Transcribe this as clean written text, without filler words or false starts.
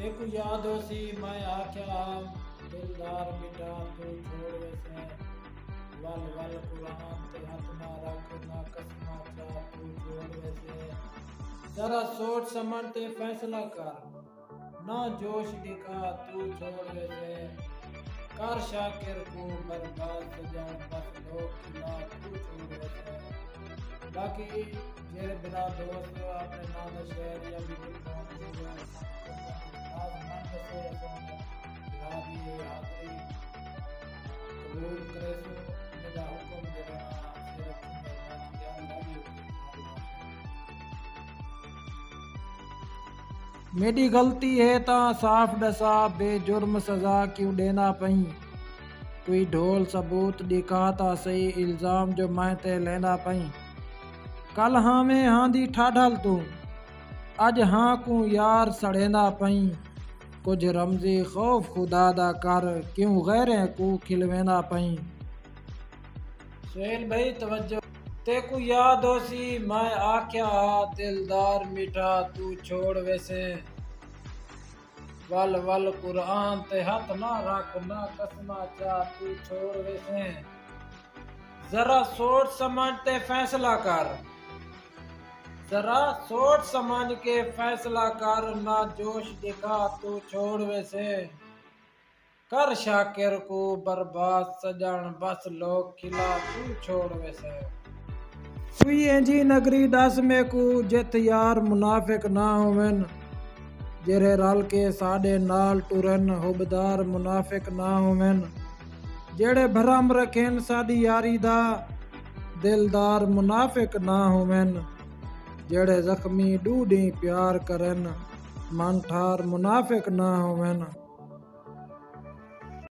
तेकू याद हो सी मैं आख्या दिलदार मिटा तू छोड़ वैसे वल वल कुरान ते हाथ ना रख ना कसमा चा तू छोड़ वैसे जरा सोच समझ ते फैसला कर ना जोश दिखा तू छोड़ वैसे कर शाकिर को बर्बाद सजा बस लोग खिला तू छोड़ वैसे बाकी जेरे बिना दोस्त अपने नाम शहर या भी कुछ नाम हो गया आज मन से राजी हाजरी कबूल करे सो मेरा हुक्म देना से रखूंगा बाकी अल्लाह भी मेरी गलती है ता साफ दसा बेजुर्म सजा क्यों देना पई कोई ढोल सबूत दिखा ता सही इल्जाम जो मैं ते लेना पई कल हाँ में हाँ दी ठाढल तू अज हाँ को यार सड़ेना पई कुछ रमजी खौफ खुदा दा कर क्यों गैरें को खिलवेना पई सुहेल भाई तवज्जो तेकू याद हो सी मैं आख्या दिलदार मिठा तू छोड़ वैसे वल वल कुरान ते हाथ ना रख ना कसमा चा तू छोड़ वैसे जरा सोच समझ ते फैसला कर जरा सोच समझ के फैसला कर ना जोश दिखा तू छोड़ वैसे कर शाकिर को बर्बाद सजन बस लोग खिला तू छोड़ वैसे कोई जी नगरी दस में को जित यार मुनाफिक ना होवन जेरे रल के साडे नाल टुरन हुबदार मुनाफिक ना होवन जेड़े भरम रखेन साडी यारी दा दिलदार मुनाफिक ना होवन जेड़े जख्मी डूडी प्यार करन मन ठार मुनाफिक ना होवन।